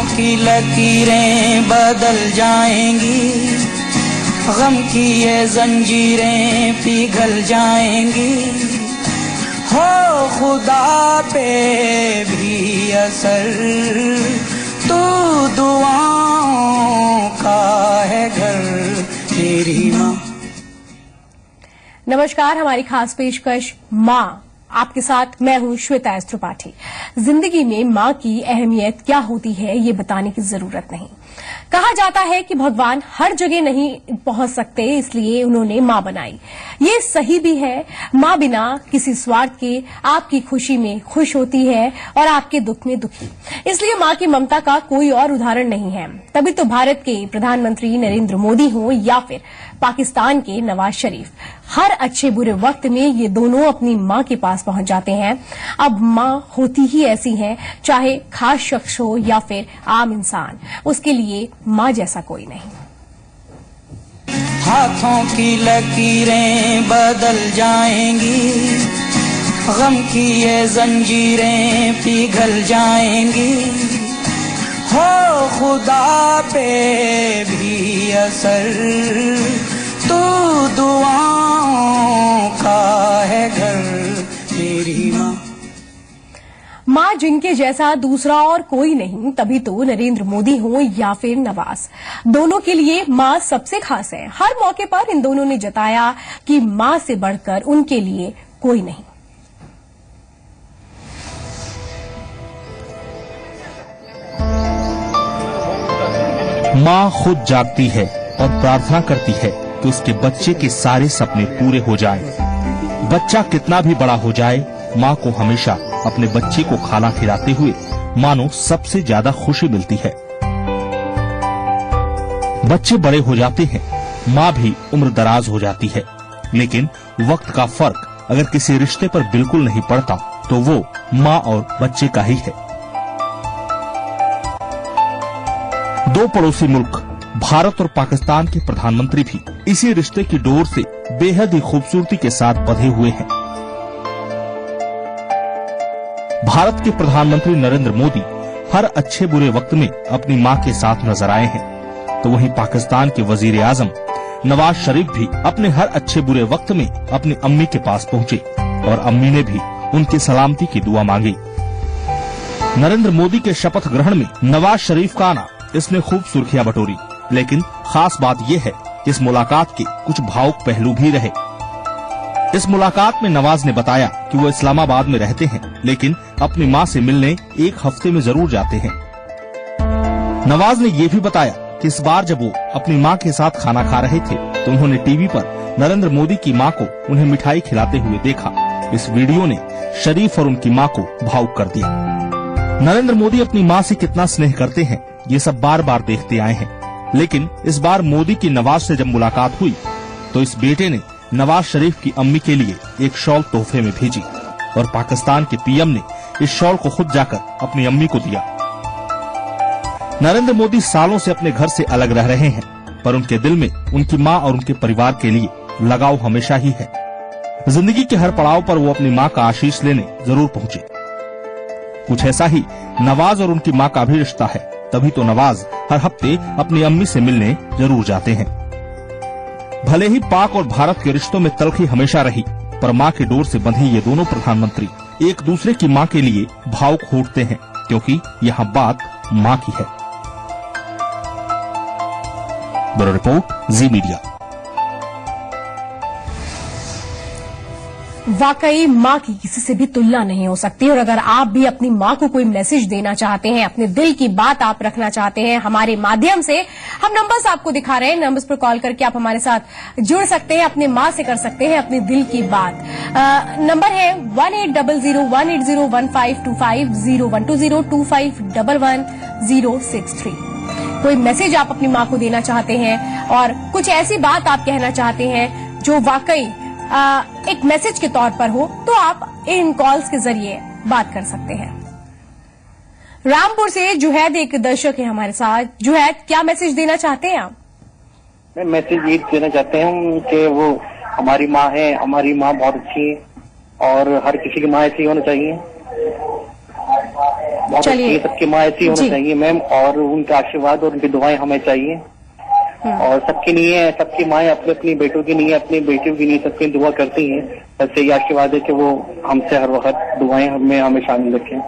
की लकीरें बदल जाएंगी, गम की ये जंजीरें पिघल जाएंगी, हो खुदा पे भी असर, तू दुआओं का है घर तेरी माँ। नमस्कार, हमारी खास पेशकश माँ, आपके साथ मैं हूं श्वेता त्रिपाठी। जिंदगी में माँ की अहमियत क्या होती है ये बताने की जरूरत नहीं। कहा जाता है कि भगवान हर जगह नहीं पहुंच सकते, इसलिए उन्होंने माँ बनाई। ये सही भी है। माँ बिना किसी स्वार्थ के आपकी खुशी में खुश होती है और आपके दुख में दुखी। इसलिए माँ की ममता का कोई और उदाहरण नहीं है। तभी तो भारत के प्रधानमंत्री नरेंद्र मोदी हों या फिर पाकिस्तान के नवाज शरीफ, हर अच्छे बुरे वक्त में ये दोनों अपनी माँ के पास पहुंच जाते हैं। अब माँ होती ही ऐसी हैं, चाहे खास शख्स हो या फिर आम इंसान, उसके लिए माँ जैसा कोई नहीं। हाथों की लकीरें बदल जाएंगी, गम की ये जंजीरें पिघल जाएंगी, हो खुदा पे भी असर, तू दुआओं का है घर तेरी माँ। माँ जिनके जैसा दूसरा और कोई नहीं, तभी तो नरेंद्र मोदी हो या फिर नवाज, दोनों के लिए माँ सबसे खास है। हर मौके पर इन दोनों ने जताया कि माँ से बढ़कर उनके लिए कोई नहीं। माँ खुद जागती है और प्रार्थना करती है कि उसके बच्चे के सारे सपने पूरे हो जाएं। बच्चा कितना भी बड़ा हो जाए, माँ को हमेशा अपने बच्चे को खाना खिलाते हुए मानो सबसे ज्यादा खुशी मिलती है। बच्चे बड़े हो जाते हैं, माँ भी उम्र दराज हो जाती है, लेकिन वक्त का फर्क अगर किसी रिश्ते पर बिल्कुल नहीं पड़ता तो वो माँ और बच्चे का ही है। दो पड़ोसी मुल्क भारत और पाकिस्तान के प्रधानमंत्री भी इसी रिश्ते की डोर से बेहद ही खूबसूरती के साथ बंधे हुए हैं। भारत के प्रधानमंत्री नरेंद्र मोदी हर अच्छे बुरे वक्त में अपनी मां के साथ नजर आए हैं, तो वहीं पाकिस्तान के वजीर आजम नवाज शरीफ भी अपने हर अच्छे बुरे वक्त में अपनी अम्मी के पास पहुंचे और अम्मी ने भी उनकी सलामती की दुआ मांगी। नरेंद्र मोदी के शपथ ग्रहण में नवाज शरीफ का आना इसने खूब सुर्खियां बटोरी, लेकिन खास बात यह है कि इस मुलाकात के कुछ भावुक पहलू भी रहे। इस मुलाकात में नवाज ने बताया कि वो इस्लामाबाद में रहते हैं, लेकिन अपनी मां से मिलने एक हफ्ते में जरूर जाते हैं। नवाज ने ये भी बताया कि इस बार जब वो अपनी मां के साथ खाना खा रहे थे तो उन्होंने टीवी पर नरेंद्र मोदी की मां को उन्हें मिठाई खिलाते हुए देखा। इस वीडियो ने शरीफ और उनकी मां को भावुक कर दिया। नरेंद्र मोदी अपनी मां से कितना स्नेह करते हैं ये सब बार बार देखते आए हैं, लेकिन इस बार मोदी की नवाज से जब मुलाकात हुई तो इस बेटे ने नवाज शरीफ की अम्मी के लिए एक शॉल तोहफे में भेजी और पाकिस्तान के पीएम ने इस शॉल को खुद जाकर अपनी अम्मी को दिया। नरेंद्र मोदी सालों से अपने घर से अलग रह रहे हैं, पर उनके दिल में उनकी मां और उनके परिवार के लिए लगाव हमेशा ही है। जिंदगी के हर पड़ाव पर वो अपनी मां का आशीष लेने जरूर पहुंचे। कुछ ऐसा ही नवाज और उनकी मां का भी रिश्ता है, तभी तो नवाज हर हफ्ते अपनी अम्मी से मिलने जरूर जाते हैं। भले ही पाक और भारत के रिश्तों में तलखी हमेशा रही, पर मां की डोर से बंधे ये दोनों प्रधानमंत्री एक दूसरे की मां के लिए भावुक हो उठते हैं, क्योंकि यहाँ बात मां की है। ब्यूरो रिपोर्ट, जी मीडिया। वाकई माँ की किसी से भी तुलना नहीं हो सकती। और अगर आप भी अपनी माँ को कोई मैसेज देना चाहते हैं, अपने दिल की बात आप रखना चाहते हैं, हमारे माध्यम से हम नंबर्स आपको दिखा रहे हैं, नंबर्स पर कॉल करके आप हमारे साथ जुड़ सकते हैं, अपने माँ से कर सकते हैं अपने दिल की बात। नंबर है 180018015250 012025111063। कोई मैसेज आप अपनी माँ को देना चाहते हैं और कुछ ऐसी बात आप कहना चाहते हैं जो वाकई एक मैसेज के तौर पर हो, तो आप इन कॉल्स के जरिए बात कर सकते हैं। रामपुर से जुहैद एक दर्शक है हमारे साथ। जुहैद, क्या मैसेज देना चाहते हैं आप? मैं मैसेज ये देना चाहते हैं कि वो हमारी माँ है, हमारी माँ बहुत अच्छी है और हर किसी की माँ ऐसी होनी चाहिए। बहुत अच्छी है, सबकी माँ ऐसी होनी चाहिए मैम, और उनका आशीर्वाद और उनकी दुआएं हमें चाहिए। और सबकी नहीं है, सबकी माएँ अपने अपनी बेटों की नहीं है, अपनी बेटियों की नहीं, सबकी दुआ करती हैं। बस ये आशीर्वाद है कि वो हमसे हर वक्त दुआएं हमें शामिल रखें।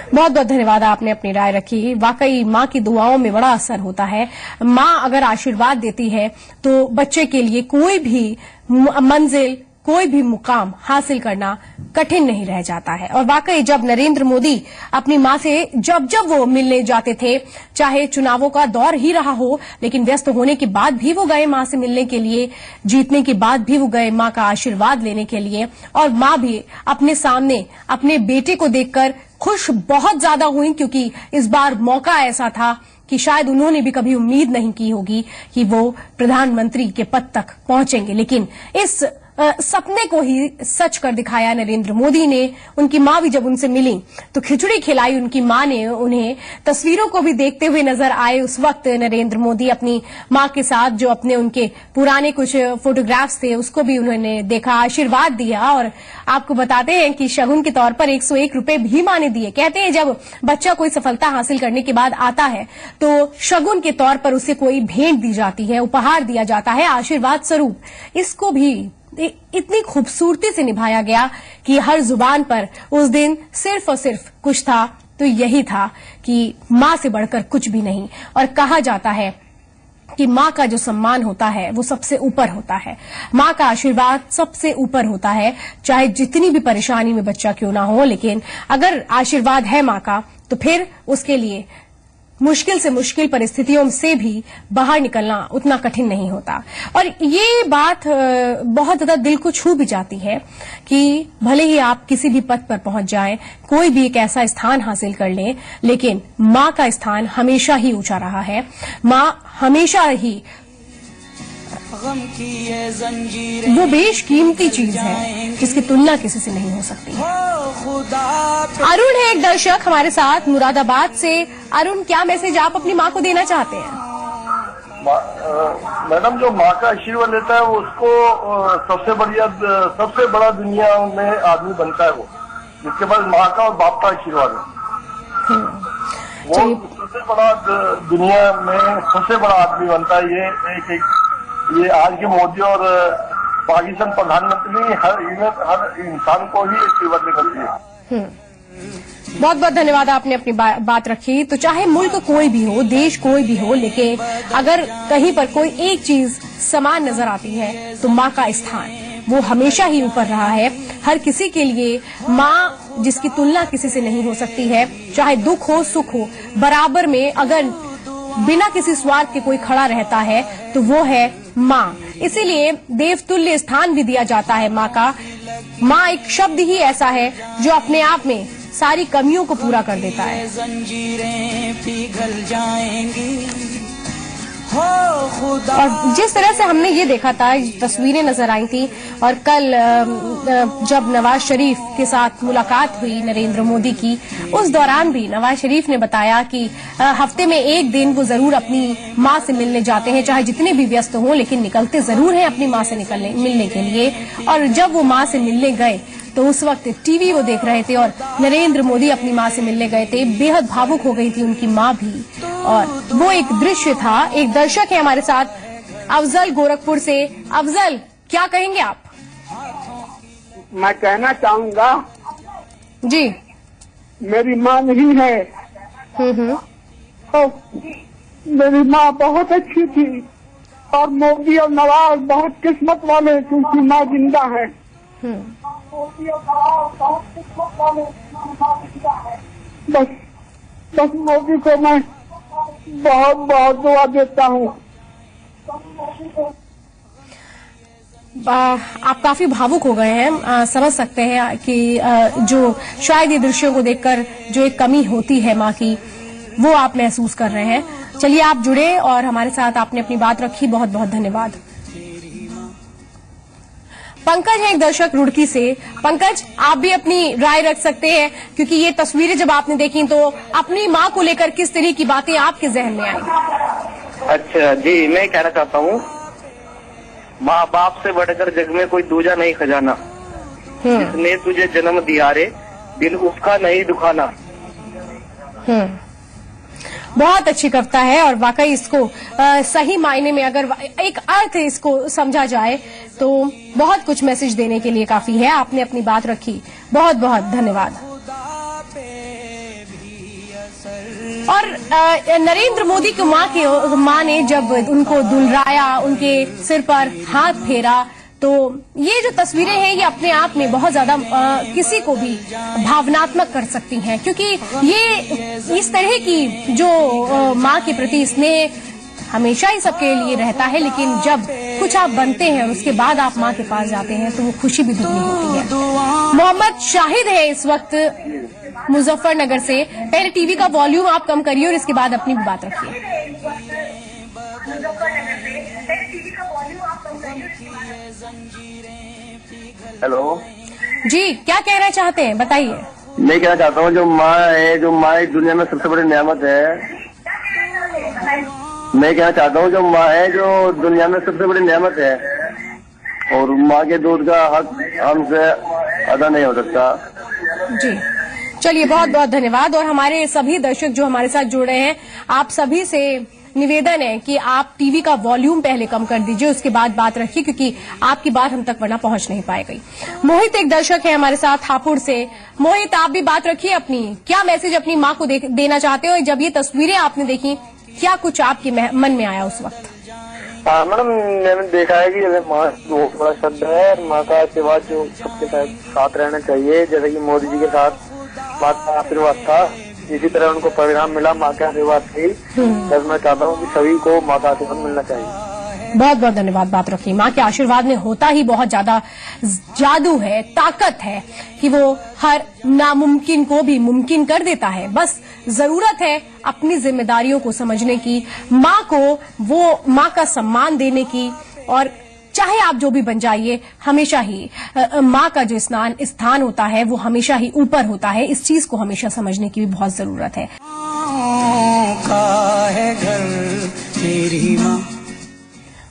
बहुत बहुत धन्यवाद, आपने अपनी राय रखी। वाकई माँ की दुआओं में बड़ा असर होता है। माँ अगर आशीर्वाद देती है तो बच्चे के लिए कोई भी मंजिल, कोई भी मुकाम हासिल करना कठिन नहीं रह जाता है। और वाकई जब नरेंद्र मोदी अपनी मां से जब वो मिलने जाते थे, चाहे चुनावों का दौर ही रहा हो, लेकिन व्यस्त होने के बाद भी वो गए मां से मिलने के लिए, जीतने के बाद भी वो गए मां का आशीर्वाद लेने के लिए। और मां भी अपने सामने अपने बेटे को देखकर खुश बहुत ज्यादा हुई, क्योंकि इस बार मौका ऐसा था कि शायद उन्होंने भी कभी उम्मीद नहीं की होगी कि वो प्रधानमंत्री के पद तक पहुंचेंगे। लेकिन इस सपने को ही सच कर दिखाया नरेंद्र मोदी ने। उनकी मां भी जब उनसे मिली तो खिचड़ी खिलाई उनकी मां ने उन्हें। तस्वीरों को भी देखते हुए नजर आए उस वक्त नरेंद्र मोदी अपनी मां के साथ। जो अपने उनके पुराने कुछ फोटोग्राफ्स थे उसको भी उन्होंने देखा, आशीर्वाद दिया। और आपको बताते हैं कि शगुन के तौर पर 101 रुपए भी मां ने दिए। कहते हैं जब बच्चा कोई सफलता हासिल करने के बाद आता है तो शगुन के तौर पर उसे कोई भेंट दी जाती है, उपहार दिया जाता है आशीर्वाद स्वरूप। इसको भी इतनी खूबसूरती से निभाया गया कि हर जुबान पर उस दिन सिर्फ और सिर्फ कुछ था तो यही था कि मां से बढ़कर कुछ भी नहीं। और कहा जाता है कि मां का जो सम्मान होता है वो सबसे ऊपर होता है, मां का आशीर्वाद सबसे ऊपर होता है। चाहे जितनी भी परेशानी में बच्चा क्यों ना हो, लेकिन अगर आशीर्वाद है मां का तो फिर उसके लिए मुश्किल से मुश्किल परिस्थितियों से भी बाहर निकलना उतना कठिन नहीं होता। और ये बात बहुत ज्यादा दिल को छू भी जाती है कि भले ही आप किसी भी पद पर पहुंच जाएं, कोई भी एक ऐसा स्थान हासिल कर लें, लेकिन मां का स्थान हमेशा ही ऊंचा रहा है। मां हमेशा ही वो बेशकीमती चीज है जिसकी तुलना किसी से नहीं हो सकती है। अरुण है एक दर्शक हमारे साथ मुरादाबाद से। अरुण, क्या मैसेज आप अपनी माँ को देना चाहते हैं? मैडम, जो माँ का आशीर्वाद लेता है उसको सबसे बड़ा दुनिया में आदमी बनता है वो, जिसके पास माँ का और बाप का आशीर्वाद है। वो सबसे बड़ा दुनिया में सबसे बड़ा आदमी बनता है। ये आज के मोदी और पाकिस्तान प्रधानमंत्री हर इंसान को ही आशीर्वाद करती है। बहुत बहुत धन्यवाद, आपने अपनी बात रखी। तो चाहे मुल्क कोई भी हो, देश कोई भी हो, लेकिन अगर कहीं पर कोई एक चीज समान नजर आती है तो माँ का स्थान वो हमेशा ही ऊपर रहा है। हर किसी के लिए माँ जिसकी तुलना किसी से नहीं हो सकती है। चाहे दुख हो सुख हो, बराबर में अगर बिना किसी स्वार्थ के कोई खड़ा रहता है तो वो है माँ। इसीलिए देवतुल्य स्थान भी दिया जाता है माँ का। माँ एक शब्द ही ऐसा है जो अपने आप में सारी कमियों को पूरा कर देता है। जंजीरें पिघल जाएंगी और जिस तरह से हमने ये देखा था, तस्वीरें नजर आई थी, और कल जब नवाज शरीफ के साथ मुलाकात हुई नरेंद्र मोदी की, उस दौरान भी नवाज शरीफ ने बताया कि हफ्ते में एक दिन वो जरूर अपनी माँ से मिलने जाते हैं, चाहे जितने भी व्यस्त हों, लेकिन निकलते जरूर हैं अपनी माँ से मिलने के लिए। और जब वो माँ से मिलने गए तो उस वक्त टीवी वो देख रहे थे और नरेंद्र मोदी अपनी माँ से मिलने गए थे। बेहद भावुक हो गई थी उनकी माँ भी, और वो एक दृश्य था। एक दर्शक है हमारे साथ, अफजल गोरखपुर से। अफजल, क्या कहेंगे आप? मैं कहना चाहूंगा जी, मेरी माँ नहीं है तो मेरी माँ बहुत अच्छी थी, और मोदी और नवाज बहुत किस्मत वाले, क्योंकि माँ जिंदा है। बस मोदी को मैं बहुत बहुत दुआ देता हूँ। आप काफी भावुक हो गए हैं। समझ सकते हैं कि जो शायद ये दृश्यों को देखकर जो एक कमी होती है माँ की, वो आप महसूस कर रहे हैं। चलिए, आप जुड़े और हमारे साथ आपने अपनी बात रखी, बहुत बहुत धन्यवाद। पंकज है एक दर्शक रुड़की से। पंकज, आप भी अपनी राय रख सकते हैं, क्योंकि ये तस्वीरें जब आपने देखी तो अपनी माँ को लेकर किस तरह की बातें आपके जहन में आई? अच्छा जी, मैं कहना चाहता हूँ, माँ बाप से बढ़कर जग में कोई दूजा नहीं खजाना। जिसने तुझे जन्म दिया रे, दिल उसका नहीं दुखाना। बहुत अच्छी कविता है और वाकई इसको सही मायने में अगर एक अर्थ इसको समझा जाए तो बहुत कुछ मैसेज देने के लिए काफी है। आपने अपनी बात रखी, बहुत बहुत धन्यवाद। और नरेंद्र मोदी की मां ने जब उनको दुलराया, उनके सिर पर हाथ फेरा, तो ये जो तस्वीरें हैं ये अपने आप में बहुत ज्यादा किसी को भी भावनात्मक कर सकती हैं, क्योंकि ये इस तरह की जो माँ के प्रति स्नेह हमेशा ही सबके लिए रहता है, लेकिन जब कुछ आप बनते हैं और उसके बाद आप माँ के पास जाते हैं तो वो खुशी भी दुगनी होती है। मोहम्मद शाहिद है इस वक्त मुजफ्फरनगर से। पहले टीवी का वॉल्यूम आप कम करिए और इसके बाद अपनी बात रखिए। हेलो जी, क्या कहना चाहते हैं, बताइए। मैं कहना चाहता हूँ जो माँ इस दुनिया में सबसे बड़ी नेमत है। मैं कहना चाहता हूँ जो माँ है जो दुनिया में सबसे बड़ी नेमत है, और माँ के दूध का हक हमसे अदा नहीं हो सकता। जी, चलिए बहुत बहुत धन्यवाद। और हमारे सभी दर्शक जो हमारे साथ जुड़े हैं, आप सभी से निवेदन है कि आप टीवी का वॉल्यूम पहले कम कर दीजिए, उसके बाद बात रखिए, क्योंकि आपकी बात हम तक वरना पहुंच नहीं पाएगी। मोहित एक दर्शक है हमारे साथ हापुड़ से। मोहित, आप भी बात रखिए अपनी, क्या मैसेज अपनी माँ को देना चाहते हो? जब ये तस्वीरें आपने देखी, क्या कुछ आपके मन में आया उस वक्त? मैडम, मैंने देखा है कि जैसे माँ बहुत बड़ा शब्द है और माँ का आशीर्वाद जो सबके साथ रहना चाहिए, जैसे कि मोदी जी के साथ माँ का आशीर्वाद था, इसी तरह उनको परिणाम मिला माँ के आशीर्वाद से। बस मैं चाहता हूँ कि सभी को माँ का आशीर्वाद मिलना चाहिए। बहुत बहुत धन्यवाद बात रखी। माँ के आशीर्वाद में होता ही बहुत ज्यादा जादू है, ताकत है कि वो हर नामुमकिन को भी मुमकिन कर देता है। बस जरूरत है अपनी जिम्मेदारियों को समझने की, माँ को वो माँ का सम्मान देने की, और चाहे आप जो भी बन जाइए, हमेशा ही माँ का जो स्थान होता है वो हमेशा ही ऊपर होता है। इस चीज को हमेशा समझने की भी बहुत जरूरत है। का है घर मेरी माँ।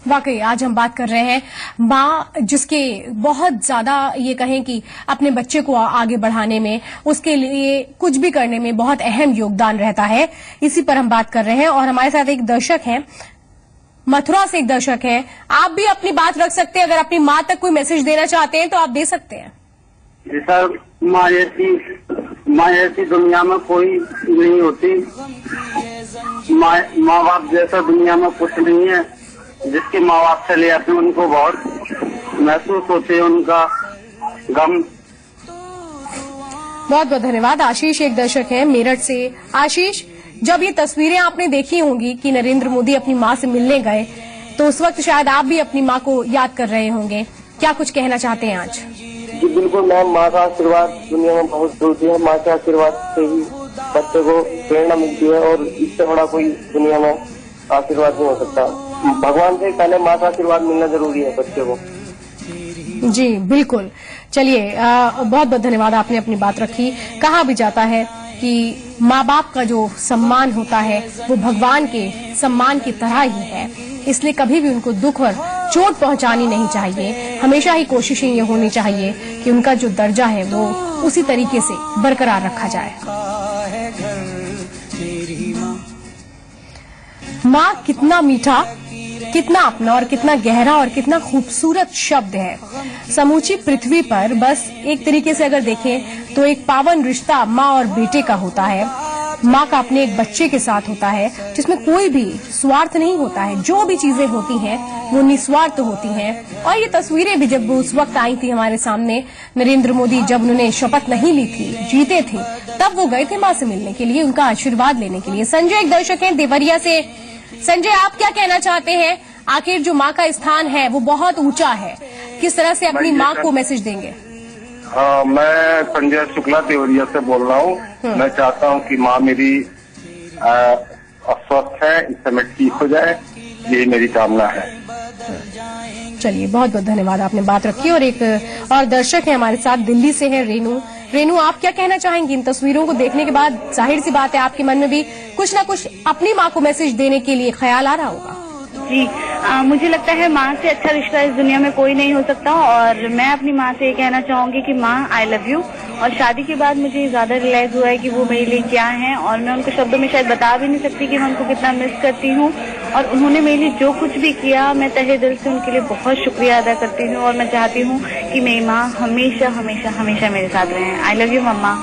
वाकई आज हम बात कर रहे हैं माँ, जिसके बहुत ज्यादा ये कहें कि अपने बच्चे को आगे बढ़ाने में, उसके लिए कुछ भी करने में बहुत अहम योगदान रहता है। इसी पर हम बात कर रहे हैं। और हमारे साथ एक दर्शक हैं, मथुरा से एक दर्शक है। आप भी अपनी बात रख सकते हैं, अगर अपनी माँ तक कोई मैसेज देना चाहते हैं तो आप दे सकते हैं। जी सर, माँ ऐसी दुनिया में कोई नहीं होती। माँ बाप जैसा दुनिया में कुछ नहीं है। जिसके माँ बाप चले जाते हैं उनको बहुत महसूस होते हैं, उनका गम। बहुत बहुत धन्यवाद। आशीष एक दर्शक है मेरठ से। आशीष, जब ये तस्वीरें आपने देखी होंगी कि नरेंद्र मोदी अपनी माँ से मिलने गए, तो उस वक्त शायद आप भी अपनी माँ को याद कर रहे होंगे। क्या कुछ कहना चाहते हैं आज? जी बिल्कुल मैम, माँ का आशीर्वाद दुनिया में बहुत जरूरी है। माँ के आशीर्वाद से ही बच्चे को प्रेरणा मिलती है, और इससे बड़ा कोई दुनिया में आशीर्वाद नहीं हो सकता। भगवान से पहले माँ का आशीर्वाद मिलना जरूरी है बच्चे को। जी बिल्कुल। चलिए, बहुत बहुत धन्यवाद, आपने अपनी बात रखी। कहा भी जाता है कि माँ बाप का जो सम्मान होता है वो भगवान के सम्मान की तरह ही है, इसलिए कभी भी उनको दुख और चोट पहुंचानी नहीं चाहिए। हमेशा ही कोशिशें ये होनी चाहिए कि उनका जो दर्जा है वो उसी तरीके से बरकरार रखा जाए। माँ कितना मीठा, कितना अपना और कितना गहरा और कितना खूबसूरत शब्द है। समूची पृथ्वी पर बस एक तरीके से अगर देखें तो एक पावन रिश्ता माँ और बेटे का होता है। माँ का अपने एक बच्चे के साथ होता है, जिसमें कोई भी स्वार्थ नहीं होता है। जो भी चीजें होती हैं वो निस्वार्थ होती हैं। और ये तस्वीरें भी जब उस वक्त आई थी हमारे सामने, नरेंद्र मोदी जब उन्होंने शपथ नहीं ली थी, जीते थे, तब वो गए थे माँ से मिलने के लिए, उनका आशीर्वाद लेने के लिए। संजय एक दर्शक है देवरिया से। संजय, आप क्या कहना चाहते हैं? आखिर जो माँ का स्थान है वो बहुत ऊंचा है, किस तरह से अपनी माँ को मैसेज देंगे? हाँ, मैं संजय शुक्ला देवरिया से बोल रहा हूँ। मैं चाहता हूँ कि माँ मेरी अस्वस्थ है, इस समय ठीक हो जाए, यही मेरी कामना है। चलिए, बहुत बहुत धन्यवाद, आपने बात रखी। और एक और दर्शक है हमारे साथ, दिल्ली से है रेनू। रेनू, आप क्या कहना चाहेंगी? इन तस्वीरों को देखने के बाद जाहिर सी बात है आपके मन में भी कुछ ना कुछ अपनी माँ को मैसेज देने के लिए ख्याल आ रहा होगा। जी, मुझे लगता है माँ से अच्छा रिश्ता इस दुनिया में कोई नहीं हो सकता, और मैं अपनी माँ से ये कहना चाहूंगी कि माँ आई लव यू, और शादी के बाद मुझे ज्यादा रियलाइज हुआ है कि वो मेरे लिए क्या है, और मैं उनको शब्दों में शायद बता भी नहीं सकती कि मैं उनको कितना मिस करती हूँ। और उन्होंने मेरे लिए जो कुछ भी किया, मैं तहे दिल से उनके लिए बहुत शुक्रिया अदा करती हूँ। और मैं चाहती हूँ कि मेरी माँ हमेशा हमेशा हमेशा मेरे साथ रहें। आई लव यू मम्मा।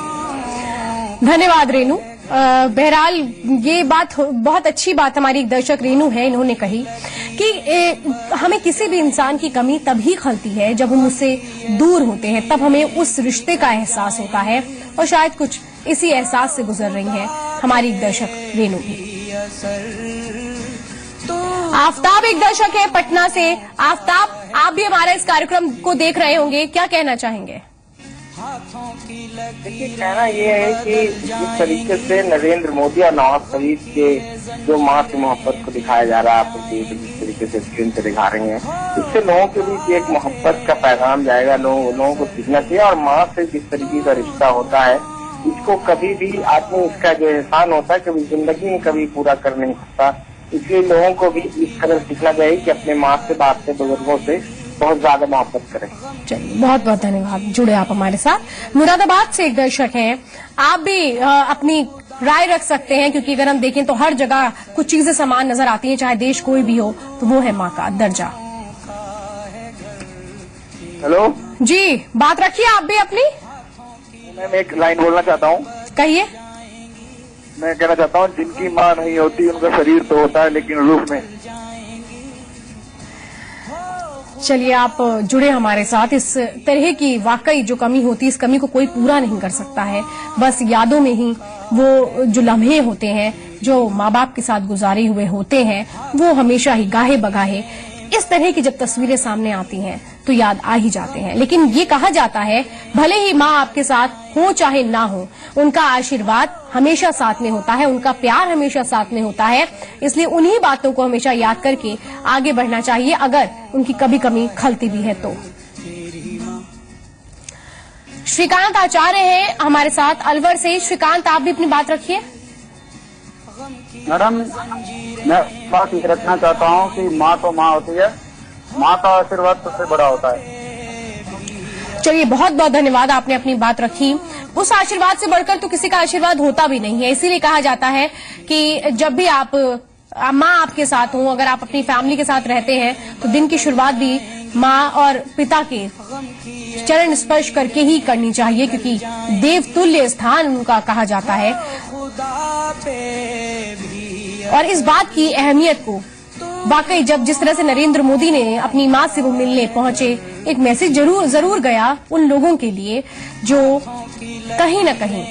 धन्यवाद रेनू। बहरहाल ये बात बहुत अच्छी बात हमारी एक दर्शक रेनू है, इन्होंने कही कि हमें किसी भी इंसान की कमी तभी खलती है जब हम उससे दूर होते हैं, तब हमें उस रिश्ते का एहसास होता है। और शायद कुछ इसी एहसास से गुजर रही है हमारी एक दर्शक रेनू भी। आफ्ताब एक दर्शक है पटना से। आफ्ताब, आप भी हमारा इस कार्यक्रम को देख रहे होंगे, क्या कहना चाहेंगे? देखिए, कहना ये है कि जिस तरीके से नरेंद्र मोदी और नवाज शरीफ के जो माँ की मोहब्बत को दिखाया जा रहा है, आप जिस तरीके से स्क्रीन पे दिखा रहे हैं, इससे लोगों के बीच एक मोहब्बत का पैगाम जाएगा। लोगों को सीखना चाहिए। और माँ से जिस तरीके का रिश्ता होता है, इसको कभी भी आदमी, इसका जो एहसान होता है, कभी जिंदगी में कभी पूरा कर नहीं सकता। इसलिए लोगों को भी इस कदर सीखना चाहिए कि अपने माँ से, बाप से, बुजुर्गों से बहुत ज्यादा मोहब्बत करें। चलिए, बहुत बहुत धन्यवाद, जुड़े आप हमारे साथ। मुरादाबाद से एक दर्शक हैं, आप भी अपनी राय रख सकते हैं, क्योंकि अगर हम देखें तो हर जगह कुछ चीजें समान नजर आती हैं, चाहे देश कोई भी हो, तो वो है माँ का दर्जा। हेलो जी, बात रखिए आप भी अपनी। मैं एक लाइन बोलना चाहता हूँ। कहिए। मैं कहना चाहता हूँ, जिनकी माँ नहीं होती उनका शरीर तो होता है, लेकिन रूह नहीं। चलिए, आप जुड़े हमारे साथ। इस तरह की वाकई जो कमी होती है, इस कमी को कोई पूरा नहीं कर सकता है। बस यादों में ही वो जो लम्हे होते हैं, जो माँ बाप के साथ गुजारे हुए होते हैं, वो हमेशा ही गाहे बगाहे इस तरह की जब तस्वीरें सामने आती हैं तो याद आ ही जाते हैं। लेकिन ये कहा जाता है, भले ही माँ आपके साथ हो चाहे ना हो, उनका आशीर्वाद हमेशा साथ में होता है, उनका प्यार हमेशा साथ में होता है। इसलिए उन्हीं बातों को हमेशा याद करके आगे बढ़ना चाहिए, अगर उनकी कभी कमी खलती भी है तो। श्रीकांत आचार्य है हमारे साथ अलवर से। श्रीकांत, आप भी अपनी बात रखिए। मैडम, मैं बात ये रखना चाहता हूँ कि माँ तो माँ होती है, माँ का आशीर्वाद सबसे बड़ा होता है। चलिए, बहुत बहुत धन्यवाद, आपने अपनी बात रखी। उस आशीर्वाद से बढ़कर तो किसी का आशीर्वाद होता भी नहीं है। इसीलिए कहा जाता है कि जब भी आप माँ आपके साथ हो, अगर आप अपनी फैमिली के साथ रहते हैं, तो दिन की शुरुआत भी माँ और पिता के चरण स्पर्श करके ही करनी चाहिए, क्योंकि देवतुल्य स्थान उनका कहा जाता है। और इस बात की अहमियत को वाकई जब जिस तरह से नरेंद्र मोदी ने अपनी माँ से वो मिलने पहुंचे, एक मैसेज जरूर गया उन लोगों के लिए जो कहीं न कहीं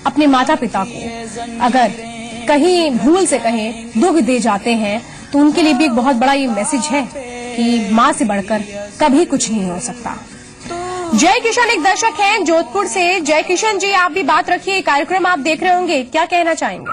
अपने माता पिता को अगर कहीं भूल से कहीं दुख दे जाते हैं, तो उनके लिए भी एक बहुत बड़ा ये मैसेज है कि माँ से बढ़कर कभी कुछ नहीं हो सकता। जय किशन एक दर्शक हैं जोधपुर से। जय किशन जी, आप भी बात रखिए, कार्यक्रम आप देख रहे होंगे, क्या कहना चाहेंगे?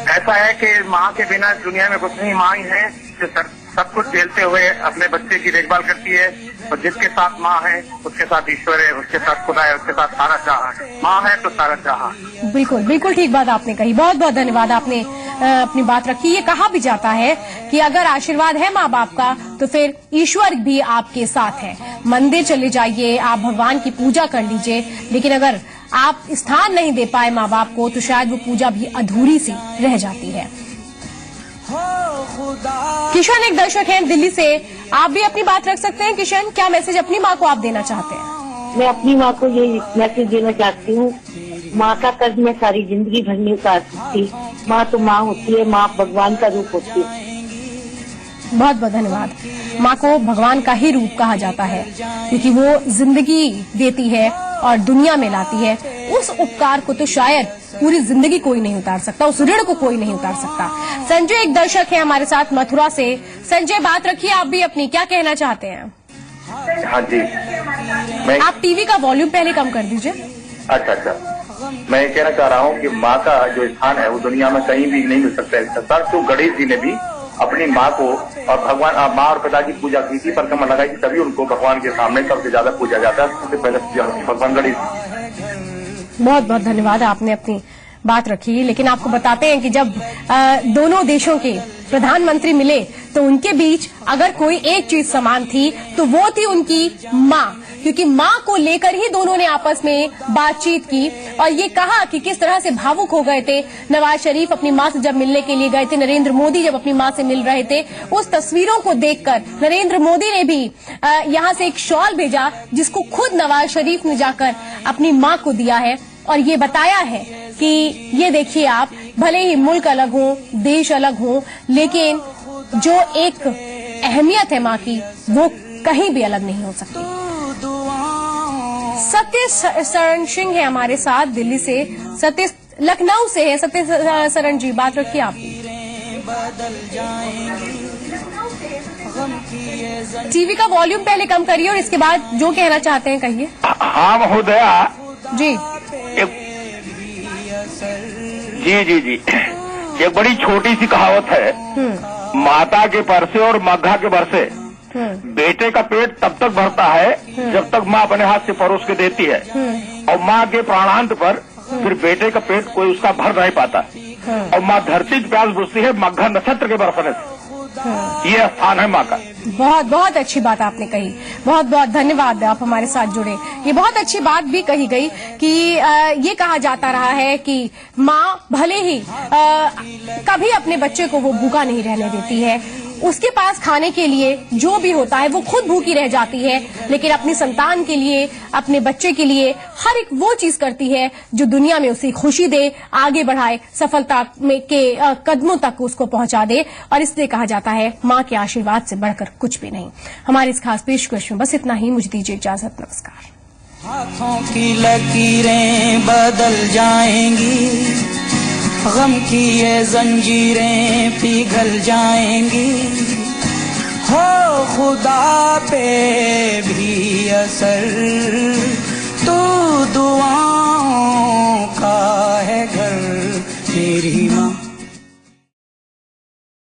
ऐसा है कि माँ के बिना दुनिया में कुछ नहीं। माँ ही है जो सब कुछ झेलते हुए अपने बच्चे की देखभाल करती है, और जिसके साथ माँ है उसके साथ ईश्वर है, उसके साथ खुदा है, उसके साथ सारा जहां है। माँ है तो सारा जहां। बिल्कुल बिल्कुल ठीक बात आपने कही, बहुत बहुत धन्यवाद, आपने अपनी बात रखी। ये कहा भी जाता है कि अगर आशीर्वाद है माँ बाप का, तो फिर ईश्वर भी आपके साथ है। मंदिर चले जाइए, आप भगवान की पूजा कर लीजिए, लेकिन अगर आप स्थान नहीं दे पाए माँ बाप को, तो शायद वो पूजा भी अधूरी सी रह जाती है। किशन एक दर्शक हैं दिल्ली से, आप भी अपनी बात रख सकते हैं। किशन, क्या मैसेज अपनी माँ को आप देना चाहते हैं? मैं अपनी माँ को ये मैसेज देना चाहती हूँ, माँ का कर्ज मैं सारी जिंदगी भर नहीं उतार सकती। माँ तो माँ होती है, माँ भगवान का रूप होती है। बहुत बहुत धन्यवाद। माँ को भगवान का ही रूप कहा जाता है, क्योंकि वो जिंदगी देती है और दुनिया में लाती है। उस उपकार को तो शायद पूरी जिंदगी कोई नहीं उतार सकता, उस ऋण को कोई नहीं उतार सकता। संजय एक दर्शक है हमारे साथ मथुरा से। संजय, बात रखिए आप भी अपनी, क्या कहना चाहते हैं? हाँ जी, आप टीवी का वॉल्यूम पहले कम कर दीजिए। अच्छा, मैं ये कहना चाह रहा हूँ कि माँ का जो स्थान है वो दुनिया में कहीं भी नहीं मिल सकता। तो गणेश जी ने भी अपनी माँ को और भगवान माँ और पिता की पूजा की थी, परिक्रमा लगाई थी, तभी उनको भगवान के सामने सबसे ज्यादा पूजा जाता है। सबसे पहले भगवान गणेश। बहुत बहुत धन्यवाद, आपने अपनी बात रखी। लेकिन आपको बताते हैं कि जब दोनों देशों के प्रधानमंत्री मिले तो उनके बीच अगर कोई एक चीज समान थी तो वो थी उनकी माँ, क्योंकि माँ को लेकर ही दोनों ने आपस में बातचीत की और ये कहा कि किस तरह से भावुक हो गए थे नवाज शरीफ अपनी माँ से जब मिलने के लिए गए थे, नरेंद्र मोदी जब अपनी माँ से मिल रहे थे। उस तस्वीरों को देखकर नरेंद्र मोदी ने भी यहाँ से एक शॉल भेजा जिसको खुद नवाज शरीफ ने जाकर अपनी माँ को दिया है और ये बताया है कि ये देखिए आप, भले ही मुल्क अलग हो, देश अलग हो, लेकिन जो एक अहमियत है माँ की वो कहीं भी अलग नहीं हो सकती। सत्य शरण सिंह है हमारे साथ दिल्ली से, सत्य लखनऊ से है। सत्य शरण जी, बात रखिए आप। टीवी का वॉल्यूम पहले कम करिए और इसके बाद जो कहना चाहते हैं कहिए। हाँ महोदया जी जी एक बड़ी छोटी सी कहावत है, माता के परसे और मग्घा के बरसे। बेटे का पेट तब तक भरता है जब तक माँ अपने हाथ से परोस के देती है, और माँ के प्राणांत पर फिर बेटे का पेट कोई उसका भर नहीं पाता, और माँ धरती की प्यास बुझती है मग्घा नक्षत्र के बरसने से। ये स्थान है माँ का। बहुत बहुत अच्छी बात आपने कही, बहुत बहुत धन्यवाद आप हमारे साथ जुड़े। ये बहुत अच्छी बात भी कही गई कि ये कहा जाता रहा है कि माँ भले ही कभी अपने बच्चे को वो भूखा नहीं रहने देती है, उसके पास खाने के लिए जो भी होता है वो खुद भूखी रह जाती है, लेकिन अपनी संतान के लिए, अपने बच्चे के लिए हर एक वो चीज करती है जो दुनिया में उसे खुशी दे, आगे बढ़ाए, सफलता में के कदमों तक उसको पहुंचा दे। और इसलिए कहा जाता है माँ के आशीर्वाद से बढ़कर कुछ भी नहीं। हमारे इस खास पेशकश में बस इतना ही। मुझे दीजिए इजाजत, नमस्कार। हाथों की लकीरें बदल जाएंगी, गम की ये जंजीरें पिघल जाएंगी, हो खुदा पे भी असर, तू दुआओं का है घर मेरी माँ।